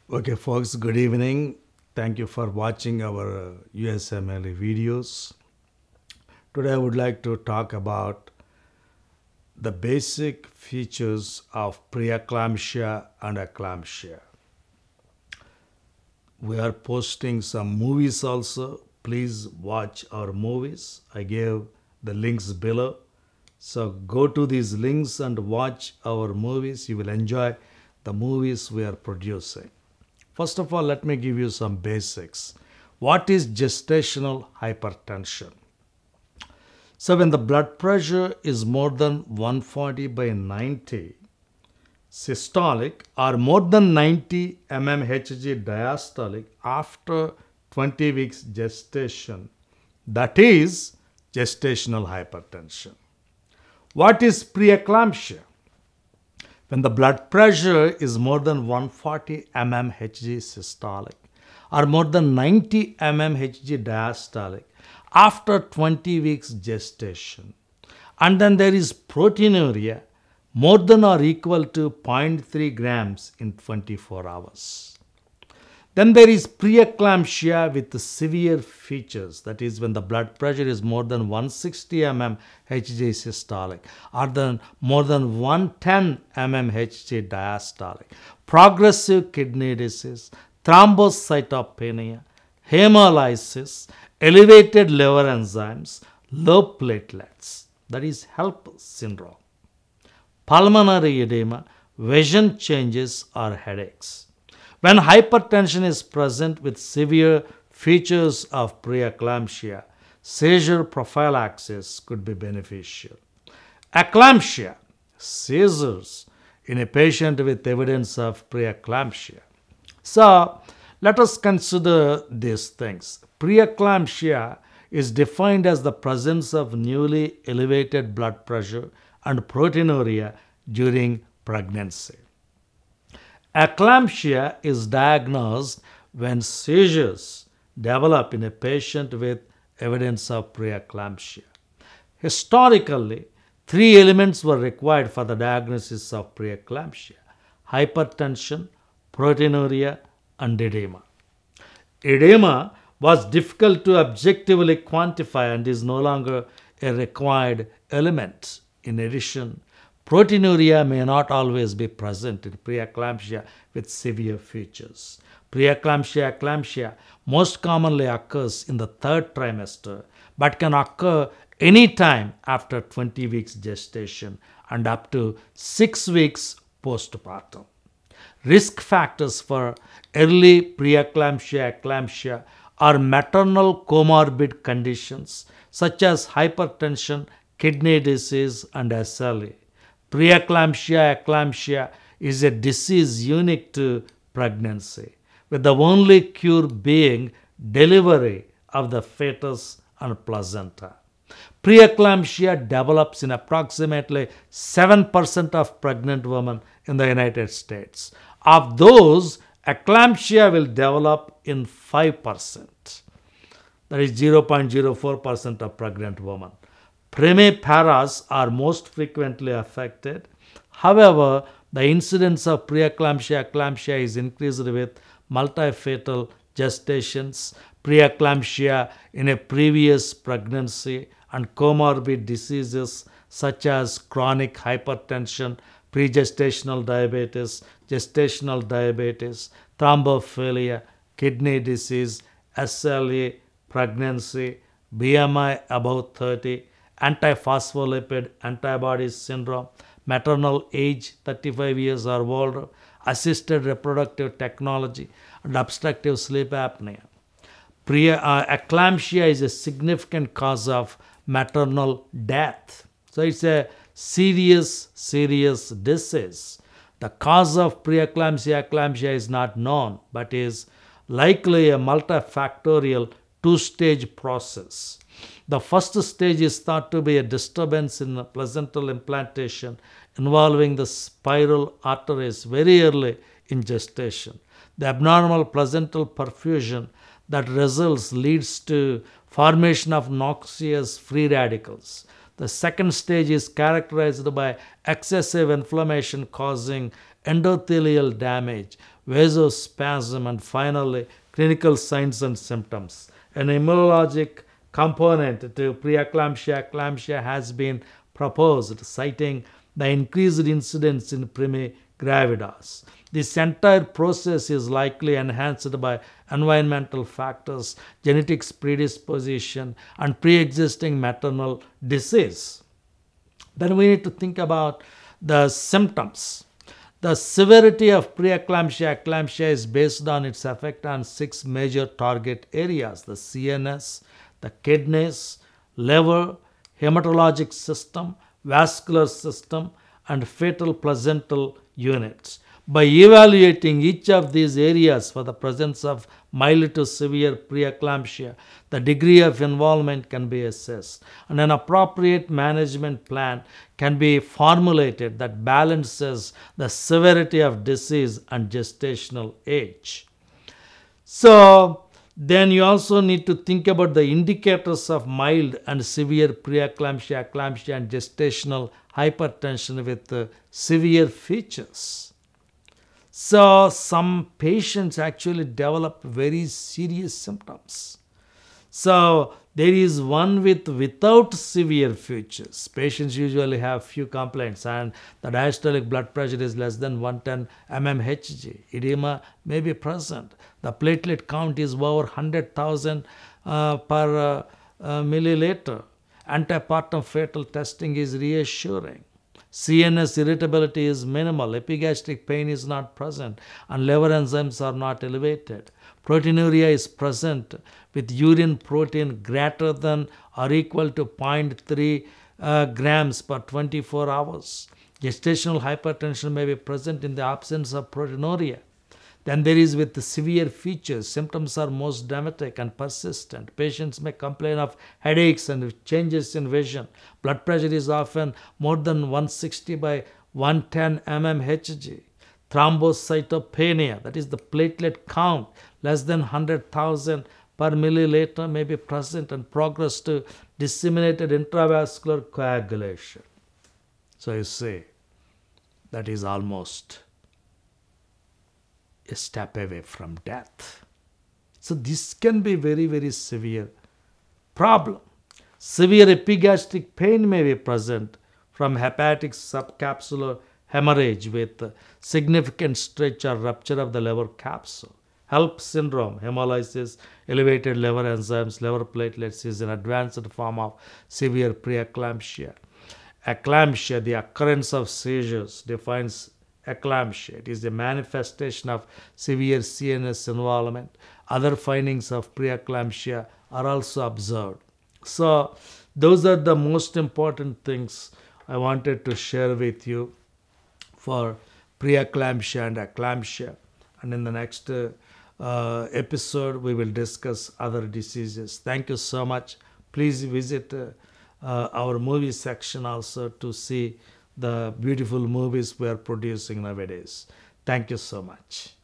Okay, folks, good evening. Thank you for watching our USMLE videos. Today, I would like to talk about the basic features of preeclampsia and eclampsia. We are posting some movies also. Please watch our movies. I gave the links below. So go to these links and watch our movies. You will enjoy the movies we are producing. First of all, let me give you some basics. What is gestational hypertension? So when the blood pressure is more than 140 by 90 systolic or more than 90 mmHg diastolic after 20 weeks gestation, that is gestational hypertension. What is preeclampsia? When the blood pressure is more than 140 mmHg systolic or more than 90 mmHg diastolic after 20 weeks gestation, and then there is proteinuria more than or equal to zero point 0.3 grams in 24 hours. Then there is preeclampsia with severe features, that is when the blood pressure is more than 160 mmHg systolic or then more than 110 mmHg diastolic, progressive kidney disease, thrombocytopenia, hemolysis, elevated liver enzymes, low platelets, that is HELP syndrome, pulmonary edema, vision changes or headaches. When hypertension is present with severe features of preeclampsia, seizure prophylaxis could be beneficial. Eclampsia, seizures in a patient with evidence of preeclampsia. So, let us consider these things. Preeclampsia is defined as the presence of newly elevated blood pressure and proteinuria during pregnancy. Eclampsia is diagnosed when seizures develop in a patient with evidence of preeclampsia. Historically, three elements were required for the diagnosis of preeclampsia: hypertension, proteinuria, and edema. Edema was difficult to objectively quantify and is no longer a required element. In addition, proteinuria may not always be present in preeclampsia with severe features. Eclampsia most commonly occurs in the third trimester but can occur any time after 20 weeks gestation and up to 6 weeks postpartum. Risk factors for early eclampsia are maternal comorbid conditions such as hypertension, kidney disease, and SLE. Eclampsia is a disease unique to pregnancy, with the only cure being delivery of the fetus and placenta. Preeclampsia develops in approximately 7% of pregnant women in the United States. Of those, eclampsia will develop in 5%. That is 0.04% of pregnant women. Primiparas are most frequently affected. However, the incidence of eclampsia is increased with multifetal gestations, preeclampsia in a previous pregnancy, and comorbid diseases such as chronic hypertension, pregestational diabetes, gestational diabetes, thrombophilia, kidney disease, SLE, pregnancy, BMI above 30, antiphospholipid antibodies syndrome, maternal age 35 years or older, assisted reproductive technology, and obstructive sleep apnea. Eclampsia is a significant cause of maternal death. So it's a serious disease. The cause of eclampsia is not known, but is likely a multifactorial two-stage process. The first stage is thought to be a disturbance in placental implantation involving the spiral arteries very early in gestation. The abnormal placental perfusion that results leads to formation of noxious free radicals. The second stage is characterized by excessive inflammation causing endothelial damage, vasospasm, and finally clinical signs and symptoms. An immunologic component to preeclampsia eclampsia has been proposed, citing the increased incidence in gravidas. This entire process is likely enhanced by environmental factors, genetics predisposition, and pre-existing maternal disease. Then we need to think about the symptoms. The severity of preeclampsia eclampsia is based on its effect on 6 major target areas: the CNS, the kidneys, liver, hematologic system, vascular system, and fetal placental units. By evaluating each of these areas for the presence of mild to severe preeclampsia, the degree of involvement can be assessed, and an appropriate management plan can be formulated that balances the severity of disease and gestational age. So, then you also need to think about the indicators of mild and severe preeclampsia, eclampsia, and gestational hypertension with severe features. So, some patients actually develop very serious symptoms. So, there is one without severe features. Patients usually have few complaints and the diastolic blood pressure is less than 110 mmHg. Edema may be present. The platelet count is over 100,000 per milliliter. Antepartum fetal testing is reassuring. CNS irritability is minimal, epigastric pain is not present, and liver enzymes are not elevated. Proteinuria is present with urine protein greater than or equal to 0.3 grams per 24 hours. Gestational hypertension may be present in the absence of proteinuria. Then there is with the severe features, symptoms are most dramatic and persistent. Patients may complain of headaches and changes in vision. Blood pressure is often more than 160 by 110 mmHg. Thrombocytopenia, that is the platelet count, less than 100,000 per milliliter may be present and progress to disseminated intravascular coagulation. So you see, that is almost a step away from death. So this can be very, very severe problem. Severe epigastric pain may be present from hepatic subcapsular hemorrhage with significant stretch or rupture of the liver capsule. HELP syndrome, hemolysis, elevated liver enzymes, liver platelets is an advanced form of severe preeclampsia. Eclampsia, the occurrence of seizures, defines eclampsia. It is a manifestation of severe CNS involvement. Other findings of preeclampsia are also observed. So, those are the most important things I wanted to share with you for preeclampsia and eclampsia. And in the next episode, we will discuss other diseases. Thank you so much. Please visit our movie section also to see the beautiful movies we are producing nowadays. Thank you so much.